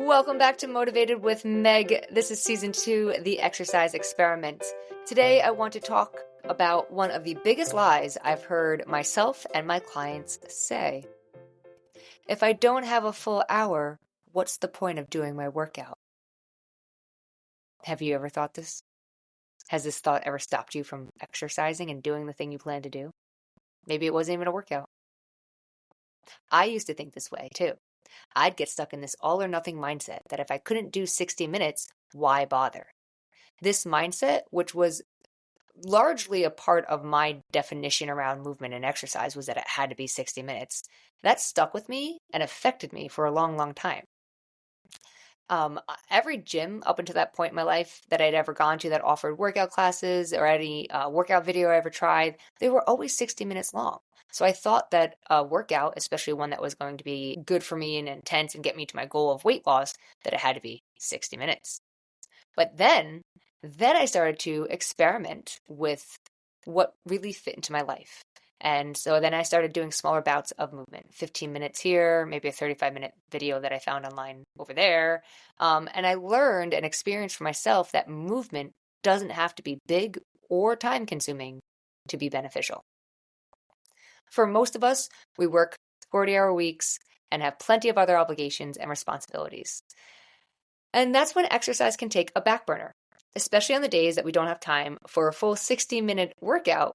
Welcome back to Motivated with Meg. This is season 2, The Exercise Experiment. Today I want to talk about one of the biggest lies I've heard myself and my clients say. If I don't have a full hour, what's the point of doing my workout? Have you ever thought this? Has this thought ever stopped you from exercising and doing the thing you plan to do? Maybe it wasn't even a workout. I used to think this way too. I'd get stuck in this all or nothing mindset that if I couldn't do 60 minutes, why bother? This mindset, which was largely a part of my definition around movement and exercise, was that it had to be 60 minutes. That stuck with me and affected me for a long, long time. Every gym up until that point in my life that I'd ever gone to that offered workout classes or any workout video I ever tried, they were always 60 minutes long. So I thought that a workout, especially one that was going to be good for me and intense and get me to my goal of weight loss, that it had to be 60 minutes. But then I started to experiment with what really fit into my life. And so then I started doing smaller bouts of movement, 15 minutes here, maybe a 35-minute video that I found online over there. And I learned and experienced for myself that movement doesn't have to be big or time-consuming to be beneficial. For most of us, we work 40-hour weeks and have plenty of other obligations and responsibilities. And that's when exercise can take a back burner, especially on the days that we don't have time for a full 60-minute workout.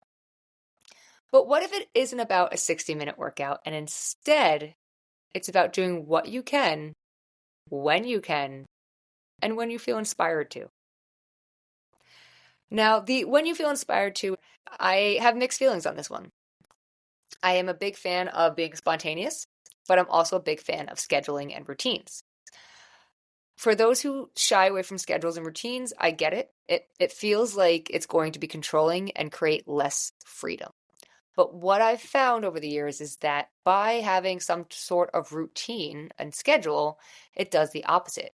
But what if it isn't about a 60-minute workout and instead it's about doing what you can, when you can, and when you feel inspired to? Now, when you feel inspired to, I have mixed feelings on this one. I am a big fan of being spontaneous, but I'm also a big fan of scheduling and routines. For those who shy away from schedules and routines, I get it. It feels like it's going to be controlling and create less freedom. But what I've found over the years is that by having some sort of routine and schedule, it does the opposite.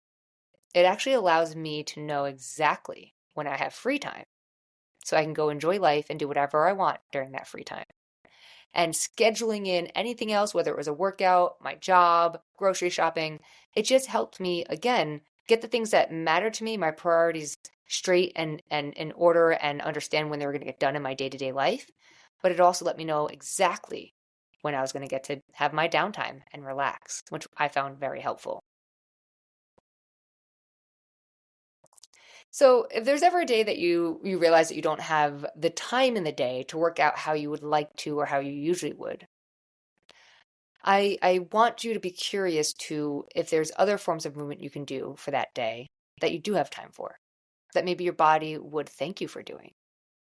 It actually allows me to know exactly when I have free time, so I can go enjoy life and do whatever I want during that free time. And scheduling in anything else, whether it was a workout, my job, grocery shopping, it just helped me, again, get the things that matter to me, my priorities straight and in order, and understand when they were going to get done in my day-to-day life. But it also let me know exactly when I was going to get to have my downtime and relax, which I found very helpful. So if there's ever a day that you realize that you don't have the time in the day to work out how you would like to or how you usually would, I want you to be curious to if there's other forms of movement you can do for that day that you do have time for, that maybe your body would thank you for doing,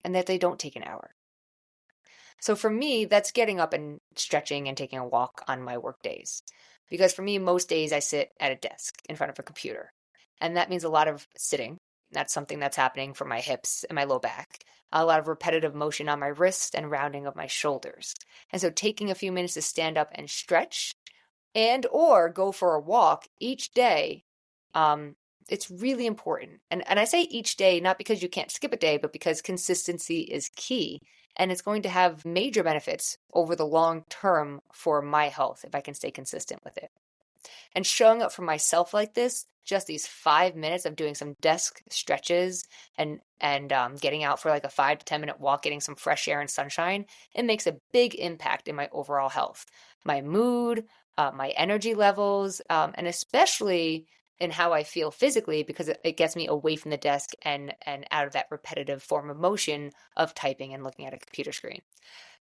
and that they don't take an hour. So for me, that's getting up and stretching and taking a walk on my work days. Because for me, most days I sit at a desk in front of a computer. And that means a lot of sitting. That's something that's happening for my hips and my low back. A lot of repetitive motion on my wrist and rounding of my shoulders. And so taking a few minutes to stand up and stretch and or go for a walk each day, it's really important. And I say each day, not because you can't skip a day, but because consistency is key. And it's going to have major benefits over the long term for my health if I can stay consistent with it. And showing up for myself like this, just these 5 minutes of doing some desk stretches and getting out for like a 5 to 10 minute walk, getting some fresh air and sunshine, it makes a big impact in my overall health, my mood, my energy levels, and especially in how I feel physically, because it gets me away from the desk and out of that repetitive form of motion of typing and looking at a computer screen.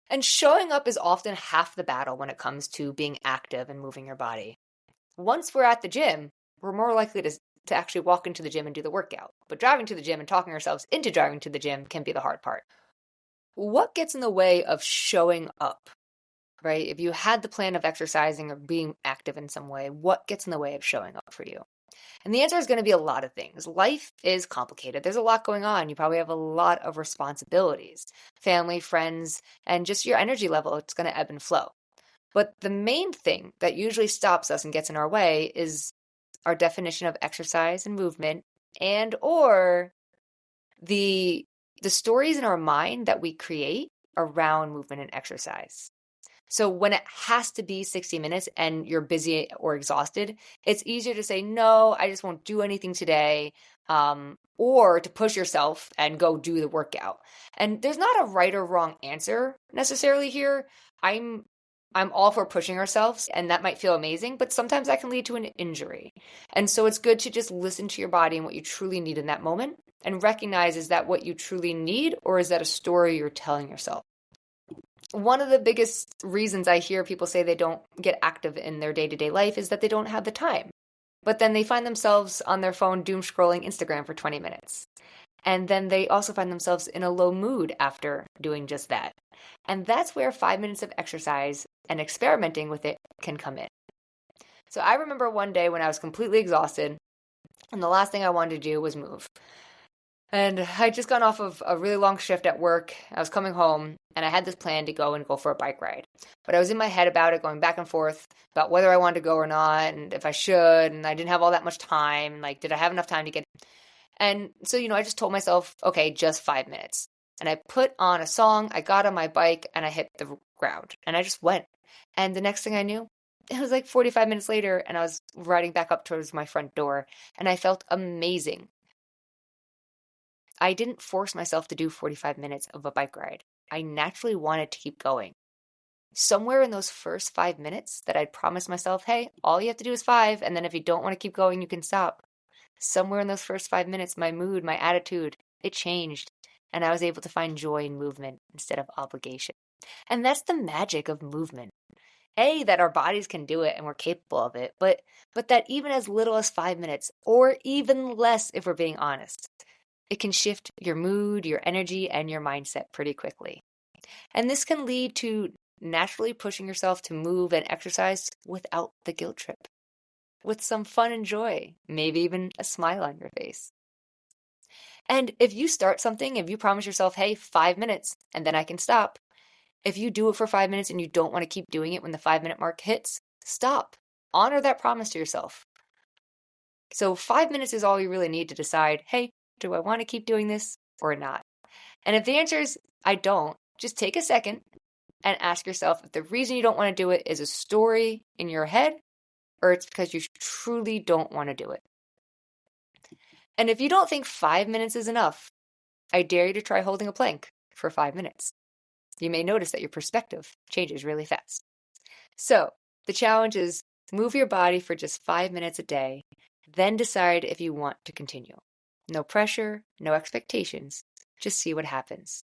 And showing up is often half the battle when it comes to being active and moving your body. Once we're at the gym, we're more likely to actually walk into the gym and do the workout. But driving to the gym and talking ourselves into driving to the gym can be the hard part. What gets in the way of showing up? Right? If you had the plan of exercising or being active in some way, what gets in the way of showing up for you? And the answer is going to be a lot of things. Life is complicated. There's a lot going on. You probably have a lot of responsibilities, family, friends, and just your energy level. It's going to ebb and flow. But the main thing that usually stops us and gets in our way is our definition of exercise and movement, and or the stories in our mind that we create around movement and exercise. So when it has to be 60 minutes and you're busy or exhausted, it's easier to say, no, I just won't do anything today, or to push yourself and go do the workout. And there's not a right or wrong answer necessarily here. I'm all for pushing ourselves, and that might feel amazing, but sometimes that can lead to an injury. And so it's good to just listen to your body and what you truly need in that moment and recognize, is that what you truly need, or is that a story you're telling yourself? One of the biggest reasons I hear people say they don't get active in their day-to-day life is that they don't have the time. But then they find themselves on their phone doom scrolling Instagram for 20 minutes. And then they also find themselves in a low mood after doing just that. And that's where 5 minutes of exercise and experimenting with it can come in. So I remember one day when I was completely exhausted, and the last thing I wanted to do was move. And I'd just gone off of a really long shift at work. I was coming home, and I had this plan to go for a bike ride. But I was in my head about it, going back and forth about whether I wanted to go or not, and if I should, and I didn't have all that much time. Like, did I have enough time to get... And so, I just told myself, okay, just 5 minutes. And I put on a song, I got on my bike, and I hit the ground. And I just went. And the next thing I knew, it was like 45 minutes later, and I was riding back up towards my front door, and I felt amazing. I didn't force myself to do 45 minutes of a bike ride. I naturally wanted to keep going. Somewhere in those first 5 minutes that I'd promised myself, hey, all you have to do is 5, and then if you don't want to keep going, you can stop. Somewhere in those first 5 minutes, my mood, my attitude, it changed, and I was able to find joy in movement instead of obligation. And that's the magic of movement. That our bodies can do it and we're capable of it, but that even as little as 5 minutes, or even less if we're being honest, it can shift your mood, your energy, and your mindset pretty quickly. And this can lead to naturally pushing yourself to move and exercise without the guilt trip, with some fun and joy, maybe even a smile on your face. And if you start something, if you promise yourself, hey, 5 minutes, and then I can stop, if you do it for 5 minutes and you don't want to keep doing it when the 5-minute mark hits, stop. Honor that promise to yourself. So 5 minutes is all you really need to decide, hey, do I want to keep doing this or not? And if the answer is, I don't, just take a second and ask yourself if the reason you don't want to do it is a story in your head, or it's because you truly don't want to do it. And if you don't think 5 minutes is enough, I dare you to try holding a plank for 5 minutes. You may notice that your perspective changes really fast. So the challenge is move your body for just 5 minutes a day, then decide if you want to continue. No pressure, no expectations, just see what happens.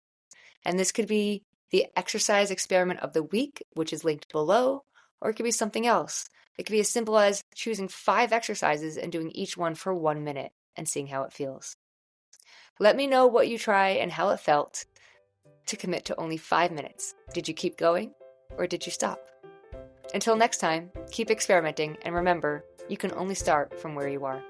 And this could be the exercise experiment of the week, which is linked below, or it could be something else. It could be as simple as choosing 5 exercises and doing each one for 1 minute and seeing how it feels. Let me know what you try and how it felt to commit to only 5 minutes. Did you keep going or did you stop? Until next time, keep experimenting, and remember, you can only start from where you are.